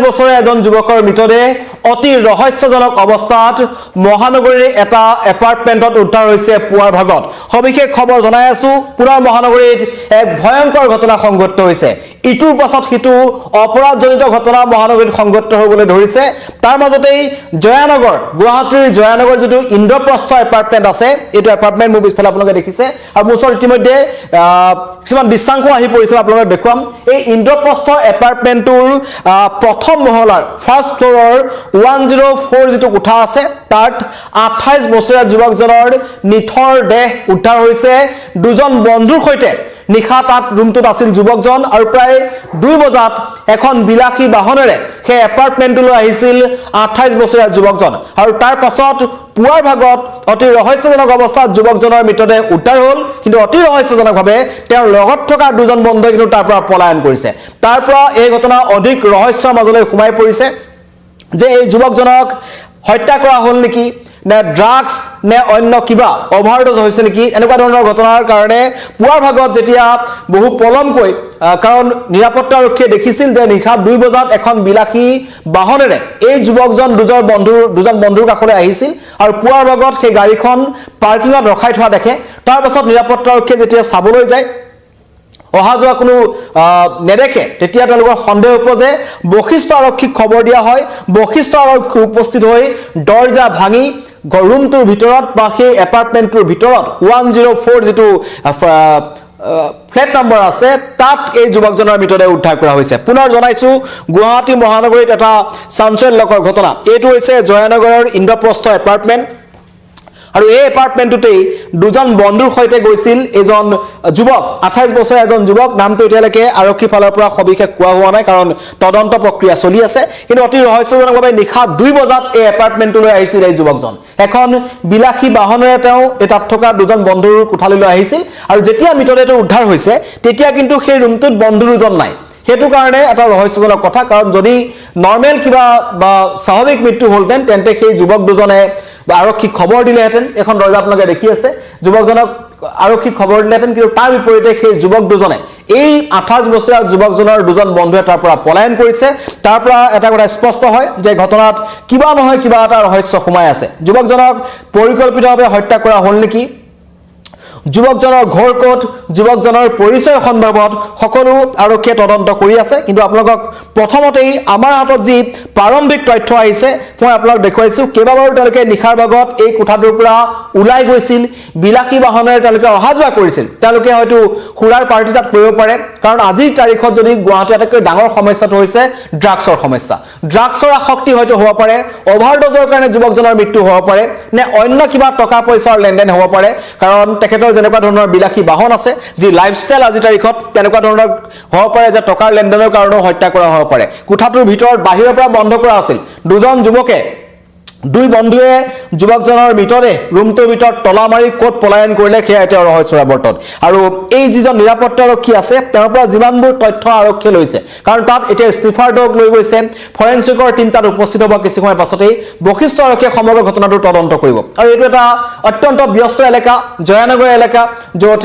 বছৰীয়া এজন যুৱকৰ মৃতদেহ অতি ৰহস্যজনক অৱস্থাত মহানগৰীৰ এটা এপাৰ্টমেণ্টত উদ্ধাৰ হৈছে পুৱাৰ ভাগত সবিশেষ খবৰ জনাই আছো পুনৰ মহানগৰীত এক ভয়ংকৰ ঘটনা সংঘটিত হৈছে ইটোৰ পাছত হিটো অপৰাধজনিত ঘটনা মহানগৰীত সংঘটিত হ'বলৈ ধৰিছে তাৰ মাজতেই জয়ানগৰ গুৱাহাটীৰ জয়ানগৰ যেটো ইন্দ্ৰপ্ৰস্থ এপাৰ্টমেণ্ট আছে এটো এপাৰ্টমেণ্ট মোৰ পিছফালে আপোনালোকে দেখিছে আৰু মুছৰ ইতিমধ্যে কিছুমান দৃশ্যাংশ আহি পৰিছে আপোনালোকে দেখুৱাম এই ইন্দ্ৰপ্ৰস্থ এপাৰ্টমেণ্টৰ প্ৰথম মহলাৰ ফাৰ্ষ্ট ফ্লোৰৰ 104 যেটো কোঠা আছে তাত 28 বছৰীয়া যুৱকজনৰ নিথৰ দেহ উদ্ধাৰ হৈছে দুজন বন্ধুৰ সৈতে নিখা তাত ৰুমটোত আছিল যুৱকজন আৰু প্ৰায় 2 বজাত এখন বিলাসী বাহনেৰে সেই এপাৰ্টমেণ্টলৈ আহিছিল 28 বছৰীয়া যুৱকজন আৰু তাৰ পাছত পুৱাৰ ভাগত অতি ৰহস্যজনক অৱস্থাত যুৱকজনৰ মৃতদেহ উদ্ধাৰ হ'ল কিন্তু অতি ৰহস্যজনকভাৱে তেওঁৰ লগত থকা দুজন বন্ধুৱে কিন্তু তাৰ পৰা পলায়ন কৰিছে তাৰ পৰা এই ঘটনা অধিক ৰহস্যৰ মাজলৈ সোমাই পৰিছে যে এই যুৱকজনক হত্যা কৰা হ'ল নেকি নে ড্ৰাগছ নে অন্য কিবা ওভাৰডোজ হৈছে নেকি এনেকুৱা ধৰণৰ ঘটনাৰ কাৰণে পুৱাৰ ভাগত যেতিয়া বহু পলমকৈ কাৰণ নিৰাপত্তাৰক্ষীয়ে দেখিছিল যে নিশা 2 বজাত এখন বিলাসী বাহনেৰে এই যুৱকজন দুজন বন্ধুৰ কাষলৈ আহিছিল আৰু পুৱাৰ ভাগত সেই গাড়ীখন পাৰ্কিঙত ৰখাই থোৱা দেখে তাৰ পাছত নিৰাপত্তাৰক্ষীয়ে যেতিয়া চাবলৈ যায় অহা যোৱা কোনো নেদেখে তেতিয়া তেওঁলোকৰ সন্দেহ উপজে বশিষ্ঠ আৰক্ষীক খবৰ দিয়া হয় বশিষ্ঠ আৰক্ষী উপস্থিত হৈ দৰ্জা ভাঙি ৰুমটোৰ ভিতৰত বা সেই এপাৰ্টমেণ্টৰ ভিতৰত 104 যেটো ফ্ল্যাট নম্বৰ আছে তাত এই যুৱকজনৰ মৃতদেহ উদ্ধাৰ কৰা হৈছে পুনৰ জনাইছো গুৱাহাটী মহানগৰীত এটা চাঞ্চল্যকৰ ঘটনা এইটো হৈছে জয়ানগৰৰ ইন্দ্ৰপ্ৰস্থ এপাৰ্টমেণ্ট আৰু এই এপাৰ্টমেণ্টতেই দুজন বন্ধুৰ সৈতে গৈছিল এজন যুৱক 28 বছৰীয়া এজন যুৱক নামটো এতিয়ালৈকে আৰক্ষী ফালৰ পৰা সবিশেষ কোৱা হোৱা নাই কাৰণ তদন্ত প্ৰক্ৰিয়া চলি আছে কিন্তু অতি ৰহস্যজনকভাৱে নিশা 2 বজাত এই এপাৰ্টমেণ্টলৈ আহিছিল এই যুৱকজন এখন বিলাসী বাহনেৰে তেওঁ এটাত থকা দুজন বন্ধুৰ কোঠালীলৈ আহিছিল আৰু যেতিয়া মৃতদেহটো উদ্ধাৰ হৈছে তেতিয়া কিন্তু সেই ৰুমটোত বন্ধু দুজন নাই হেতু কাৰণে এটা ৰহস্যজনক কথা কাৰণ যদি নৰমেল কিবা বা স্বাভাৱিক মৃত্যু হ'লতেন তেন্তে সেই যুৱক দুজনে বা আৰক্ষী খবৰ দিলেহেঁতেন এখন দৰ্জা আপোনালোকে দেখি আছে যুৱকজনক আৰক্ষী খবৰ দিলেহেঁতেন কিন্তু তাৰ বিপৰীতে সেই যুৱক দুজনে এই 28 বছৰীয়া যুৱকজনৰ দুজন বন্ধুৱে তাৰ পৰা পলায়ন কৰিছে তাৰ পৰা এটা কথা স্পষ্ট হয় যে ঘটনাত কিবা নহয় কিবা এটা ৰহস্য সোমাই আছে যুৱকজনক পৰিকল্পিতভাৱে হত্যা কৰা হ'ল নেকি যুৱকজনৰ ঘৰ ক'ত যুৱকজনৰ পৰিচয় সন্দৰ্ভত সকলো আৰক্ষীয়ে তদন্ত কৰি আছে কিন্তু আপোনালোকক প্ৰথমতেই আমাৰ হাতত যি প্ৰাৰম্ভিক তথ্য আহিছে মই আপোনালোক দেখুৱাইছো কেইবাবাৰো তেওঁলোকে নিখাৰ ভাগত এই কোঠাটোৰ পৰা ওলাই গৈছিল বিলাসী বাহনেৰে তেওঁলোকে অহা যোৱা কৰিছিল তেওঁলোকে হয়তো খুৰাৰ পাৰ্টি তাত কৰিব পাৰে কাৰণ আজিৰ তাৰিখত যদি গুৱাহাটী আটাইতকৈ ডাঙৰ সমস্যাটো হৈছে ড্ৰাগছৰ সমস্যা ড্ৰাগছৰ আসক্তি হয়তো হ'ব পাৰে ওভাৰডোজৰ কাৰণে যুৱকজনৰ মৃত্যু হ'ব পাৰে নে অন্য কিবা টকা পইচাৰ লেনদেন হ'ব পাৰে কাৰণ তেখেতৰ যেনেকুৱা ধৰণৰ বিলাসী বাহন আছে যি লাইফষ্টাইল আজি তাৰিখত তেনেকুৱা ধৰণৰ হ'ব পাৰে যে টকাৰ লেনদেনৰ কাৰণেও হত্যা কৰা হ'ব পাৰে কোঠাটোৰ ভিতৰত বাহিৰৰ পৰা বন্ধ কৰা আছিল দুজন যুৱকে দুই বন্ধুৱে যুৱকজনৰ মৃতদেহ ৰুমটোৰ ভিতৰত তলা মাৰি ক'ত পলায়ন কৰিলে সেয়া এতিয়া ৰহস্যৰ আৱৰ্তন আৰু এই যিজন নিৰাপত্তাৰক্ষী আছে তেওঁৰ পৰা যিমানবোৰ তথ্য আৰক্ষীয়ে লৈছে কাৰণ তাত এতিয়া স্নিফাৰ ডগ লৈ গৈছে ফৰেনচিকৰ টিম তাত উপস্থিত হ'ব কিছু সময় পাছতেই বশিষ্ঠ আৰক্ষীয়ে সমগ্ৰ ঘটনাটো তদন্ত কৰিব আৰু এইটো এটা অত্যন্ত ব্যস্ত এলেকা জয়ানগৰ এলেকা য'ত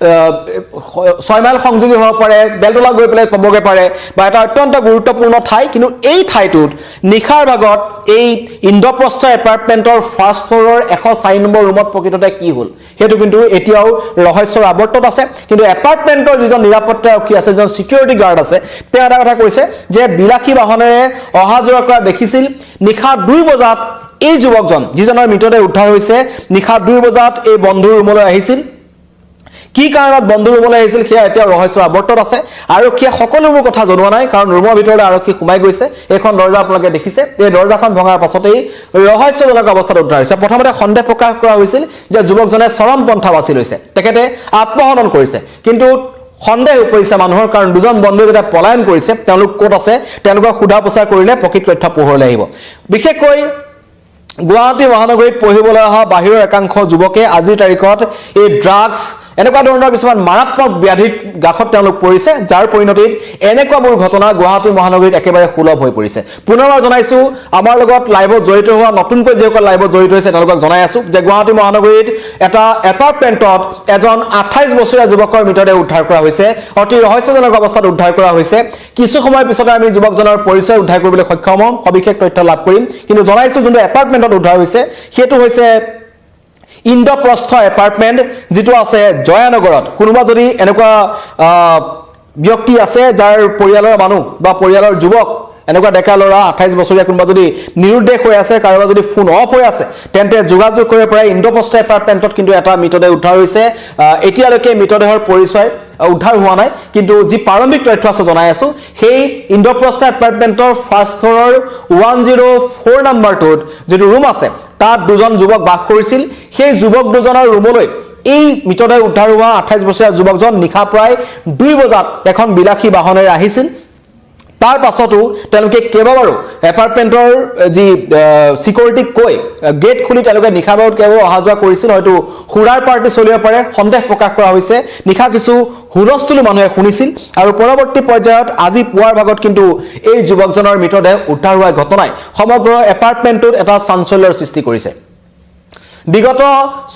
6 মাইল সংযোগী হ'ব পাৰে বেলতলা গৈ পেলাই পাবগে পাৰে বা এটা অত্যন্ত গুৰুত্বপূৰ্ণ ঠাই কিন্তু এই ঠাইটোত নিখাৰ ভাগত এই ইন্দ্ৰপ্ৰস্থ এপাৰ্টমেণ্টৰ ফাৰ্ষ্ট ফ্লোৰৰ 104 নম্বৰ ৰুমত প্ৰকৃততে কি হ'ল হেতু কিন্তু এতিয়াও ৰহস্যৰ আৱৰ্তত আছে কিন্তু এপাৰ্টমেণ্টৰ যিজন নিৰাপত্তাৰক্ষী আছে যিজন সিকিউৰিটি গাৰ্ড আছে তেওঁ এটা কথা কৈছে যে বিলাসী বাহনেৰে অহা যোৱা কৰা দেখিছিল নিখা 2 বজাত এই যুৱকজন যিজনৰ মৃতদেহ উদ্ধাৰ হৈছে নিখা 2 বজাত এই বন্ধুৰ ৰুমলৈ আহিছিল কি কাৰণত বন্ধু ৰুমলৈ আহিছিল সেয়া এতিয়া ৰহস্যৰ আৱৰ্তত আছে আৰক্ষীয়ে সকলোবোৰ কথা জনোৱা নাই কাৰণ ৰুমৰ ভিতৰলৈ আৰক্ষী সোমাই গৈছে এখন দৰ্জা আপোনালোকে দেখিছে এই দৰ্জাখন ভঙাৰ পাছতেই ৰহস্যজনক অৱস্থাত উদ্ধাৰ হৈছে প্ৰথমতে সন্দেহ প্ৰকাশ কৰা হৈছিল যে যুৱকজনে চৰম পন্থা বাছি লৈছে তেখেতে আত্মহনন কৰিছে কিন্তু সন্দেহ উপৰিছে মানুহৰ কাৰণ দুজন বন্ধুৱে যেতিয়া পলায়ন কৰিছে তেওঁলোক ক'ত আছে তেওঁলোকক সোধা পোছা কৰিলে প্ৰকৃত তথ্য পোহৰলৈ আহিব বিশেষকৈ গুৱাহাটী মহানগৰীত পঢ়িবলৈ অহা বাহিৰৰ একাংশ যুৱকে আজিৰ তাৰিখত এই ড্ৰাগছ এনেকুৱা ধৰণৰ কিছুমান মাৰাত্মক ব্যাধিৰ গাখত তেওঁলোক পৰিছে যাৰ পৰিণতিত এনেকুৱাবোৰ ঘটনা গুৱাহাটী মহানগৰীত একেবাৰে সুলভ হৈ পৰিছে পুনৰবাৰ জনাইছো আমাৰ লগত লাইভত জড়িত হোৱা নতুনকৈ যিসকল লাইভত জড়িত হৈছে তেওঁলোকক জনাই আছো যে গুৱাহাটী মহানগৰীত এটা এপাৰ্টমেণ্টত এজন 28 বছৰীয়া যুৱকৰ মৃতদেহ উদ্ধাৰ কৰা হৈছে অতি ৰহস্যজনক অৱস্থাত উদ্ধাৰ কৰা হৈছে কিছু সময় পিছতে আমি যুৱকজনৰ পৰিচয় উদ্ধাৰ কৰিবলৈ সক্ষম হ'ম সবিশেষ তথ্য লাভ কৰিম কিন্তু জনাইছো যোনটো এপাৰ্টমেণ্টত উদ্ধাৰ হৈছে সেইটো হৈছে ইন্দ্ৰপ্ৰস্থ এপাৰ্টমেণ্ট যেটো আছে জয়ানগৰত কোনোবা যদি এনেকুৱা ব্যক্তি আছে যাৰ পৰিয়ালৰ মানুহ বা পৰিয়ালৰ যুৱক এনেকুৱা ডেকা লৰা 28 বছৰীয়া কোনোবা যদি নিৰুদ্দেশ হৈ আছে কাৰোবাৰ যদি ফোন অফ হৈ আছে তেন্তে যোগাযোগ কৰিব পাৰে ইন্দ্ৰপ্ৰস্থ এপাৰ্টমেণ্টত কিন্তু এটা মৃতদেহ উদ্ধাৰ হৈছে এতিয়ালৈকে মৃতদেহৰ পৰিচয় উদ্ধাৰ হোৱা নাই কিন্তু যি প্ৰাৰম্ভিক তথ্য আছে জনাই আছো সেই ইন্দ্ৰপ্ৰস্থ এপাৰ্টমেণ্টৰ ফাৰ্ষ্ট ফ্ল'ৰৰ 104 নম্বৰটোত যেটো ৰুম আছে তাত দুজন যুৱক বাস কৰিছিল সেই যুৱক দুজনৰ ৰুমলৈ এই মৃতদেহ উদ্ধাৰ হোৱা 28 বছৰীয়া যুৱকজন নিশা প্ৰায় 2 বজাত এখন বিলাসী বাহনেৰে আহিছিল তাৰ পাছতো তেওঁলোকে কেবাবাৰো এপাৰ্টমেণ্টৰ যি সিকিউৰিটি কৈ গেট খুলি তেওঁলোকে নিশা বাৰত কেৱল অহা যোৱা কৰিছিল হয়তো হুৰাৰ পাৰ্টি চলিব পাৰে সন্দেহ প্ৰকাশ কৰা হৈছে নিশা কিছু হুলস্থুলি মানুহে শুনিছিল আৰু পৰৱৰ্তী পৰ্যায়ত আজি পুৱাৰ ভাগত কিন্তু এই যুৱকজনৰ মৃতদেহ উদ্ধাৰ হোৱা ঘটনাই সমগ্ৰ এপাৰ্টমেণ্টত এটা চাঞ্চল্যৰ সৃষ্টি কৰিছে বিগত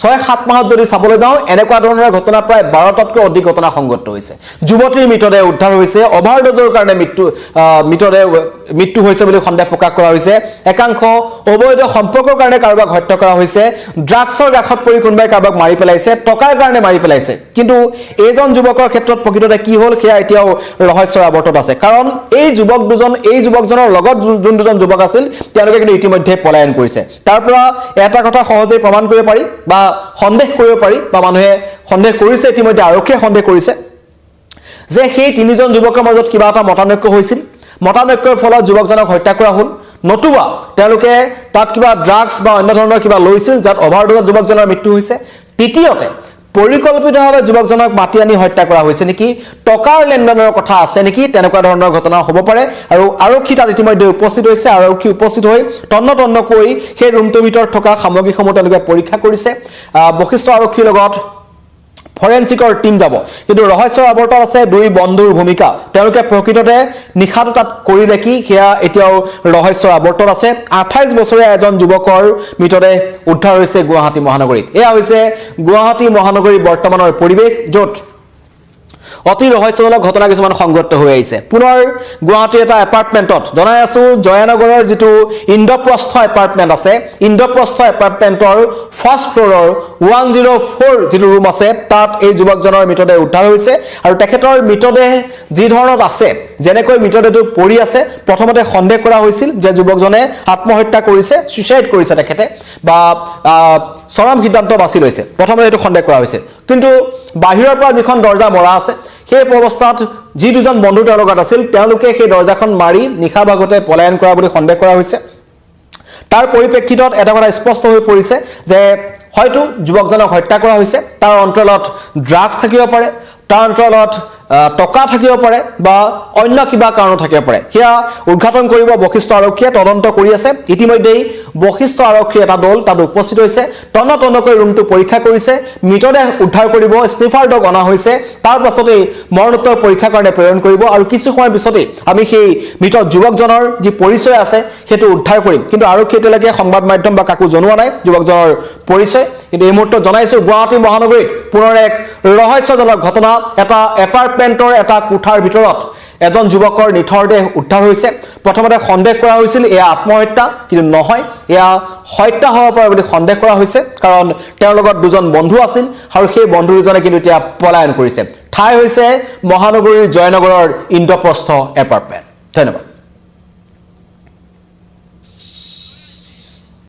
6-7 মাহত যদি চাবলৈ যাওঁ এনেকুৱা ধৰণৰ ঘটনা প্ৰায় 12টাতকৈ অধিক ঘটনা সংঘটিত হৈছে যুৱতীৰ মৃতদেহ উদ্ধাৰ হৈছে অভাৰডোজৰ কাৰণে মৃত্যু হৈছে বুলি সন্দেহ প্ৰকাশ কৰা হৈছে একাংশ অবৈধ সম্পৰ্কৰ কাৰণে কাৰোবাক হত্যা কৰা হৈছে ড্ৰাগছৰ গাখত পৰি কোনোবাই কাৰোবাক মাৰি পেলাইছে টকাৰ কাৰণে মাৰি পেলাইছে কিন্তু এইজন যুৱকৰ ক্ষেত্ৰত প্ৰকৃততে কি হ'ল সেয়া এতিয়াও ৰহস্যৰ আৱৰ্তত আছে কাৰণ এই যুৱকজনৰ লগত যোন দুজন যুৱক আছিল তেওঁলোকে কিন্তু ইতিমধ্যে পলায়ন কৰিছে তাৰ পৰা এটা কথা সহজে প্ৰমাণ কৰিব পাৰি বা সন্দেহ কৰিব পাৰি বা মানুহে সন্দেহ কৰিছে ইতিমধ্যে আৰক্ষীয়ে সন্দেহ কৰিছে যে সেই তিনিজন যুৱকৰ মাজত কিবা এটা মতানৈক্য হৈছিল মতানৈক্যৰ ফলত যুৱকজনক হত্যা কৰা হ'ল নতুবা তেওঁলোকে তাত কিবা ড্ৰাগছ বা অন্য ধৰণৰ কিবা লৈছিল যাত অভাৰডোজত যুৱকজনৰ মৃত্যু হৈছে তৃতীয়তে পৰিকল্পিতভাৱে যুৱকজনক মাতি আনি হত্যা কৰা হৈছে নেকি টকাৰ লেনদেনৰ কথা আছে নেকি তেনেকুৱা ধৰণৰ ঘটনা হ'ব পাৰে আৰু আৰক্ষী তাত ইতিমধ্যে উপস্থিত হৈছে আৰক্ষী উপস্থিত হৈ তন্ন কৰি সেই ৰুমটোৰ ভিতৰত থকা সামগ্ৰীসমূহ তেওঁলোকে পৰীক্ষা কৰিছে বশিষ্ঠ আৰক্ষীৰ লগত ফৰেনচিকৰ টিম যাব কিন্তু ৰহস্যৰ আৱৰ্তত আছে দুই বন্ধুৰ ভূমিকা তেওঁলোকে প্ৰকৃততে নিখাটো তাত কৰিলে কি সেয়া এতিয়াও ৰহস্যৰ আৱৰ্তত আছে 28 বছৰীয়া এজন যুৱকৰ মৃতদেহ উদ্ধাৰ হৈছে গুৱাহাটী মহানগৰীত এয়া হৈছে গুৱাহাটী মহানগৰীৰ বৰ্তমানৰ পৰিৱেশ য'ত অতি ৰহস্যজনক ঘটনা কিছুমান সংঘটিত হৈ আহিছে পুনৰ গুৱাহাটীৰ এটা এপাৰ্টমেণ্টত জনাই আছো জয়ানগৰৰ যেটো ইন্দ্ৰপ্ৰস্থ এপাৰ্টমেণ্ট আছে ইন্দ্ৰপ্ৰস্থ এপাৰ্টমেণ্টৰ ফাৰ্ষ্ট ফ্ল'ৰৰ 104 যেটো ৰুম আছে তাত এই যুৱকজনৰ মৃতদেহ উদ্ধাৰ হৈছে আৰু তেখেতৰ মৃতদেহ যি ধৰণত আছে যেনেকৈ মৃতদেহটো পৰি আছে প্ৰথমতে সন্দেহ কৰা হৈছিল যে যুৱকজনে আত্মহত্যা কৰিছে সুইচাইড কৰিছে তেখেতে বা চৰম সিদ্ধান্ত বাছি লৈছে প্ৰথমতে এটো সন্দেহ কৰা হৈছিল কিন্তু বাহিৰৰ পৰা যিখন দৰ্জা মৰা আছে সেই অৱস্থাত যি দুজন বন্ধু তেওঁৰ লগত আছিল তেওঁলোকে সেই দৰ্জাখন মাৰি নিশা ভাগতে পলায়ন কৰা বুলি সন্দেহ কৰা হৈছে তাৰ পৰিপ্ৰেক্ষিতত এটা কথা স্পষ্ট হৈ পৰিছে যে হয়তো যুৱকজনক হত্যা কৰা হৈছে তাৰ অন্তৰালত ড্ৰাগছ থাকিব পাৰে তাৰ অন্তৰালত টকা থাকিব পাৰে বা অন্য কিবা কাৰণ থাকিব পাৰে সেয়া উদ্ঘাটন কৰিব বশিষ্ঠ আৰক্ষীয়ে তদন্ত কৰি আছে ইতিমধ্যেই বশিষ্ঠ আৰক্ষী এটা দল তাত উপস্থিত হৈছে তন্ন কৰি ৰুমটো পৰীক্ষা কৰিছে মৃতদেহ উদ্ধাৰ কৰিব স্নিফাৰ ডগ অনা হৈছে তাৰ পাছতে মৰণোত্তৰ পৰীক্ষাৰ কাৰণে প্ৰেৰণ কৰিব আৰু কিছু সময় পিছতে আমি সেই মৃত যুৱকজনৰ যি পৰিচয় আছে সেইটো উদ্ধাৰ কৰিম কিন্তু আৰক্ষী এতিয়ালৈকে সংবাদ মাধ্যম বা কাকো জনোৱা নাই যুৱকজনৰ পৰিচয় কিন্তু এই মুহূৰ্তত জনাইছো গুৱাহাটী মহানগৰীত পুনৰ এক ৰহস্যজনক ঘটনা এটা এপাৰ্টমেণ্টৰ এটা কোঠাৰ ভিতৰত এজন যুৱকৰ নিথৰ দেহ উদ্ধাৰ হৈছে প্ৰথমতে সন্দেহ কৰা হৈছিল এয়া আত্মহত্যা কিন্তু নহয় এয়া হত্যা হ'ব পাৰে বুলি সন্দেহ কৰা হৈছে কাৰণ তেওঁৰ লগত দুজন বন্ধু আছিল আৰু সেই বন্ধু দুজনে কিন্তু এতিয়া পলায়ন কৰিছে ঠাই হৈছে মহানগৰীৰ জয়নগৰৰ ইন্দ্ৰপ্ৰস্থ এপাৰ্টমেণ্ট ধন্যবাদ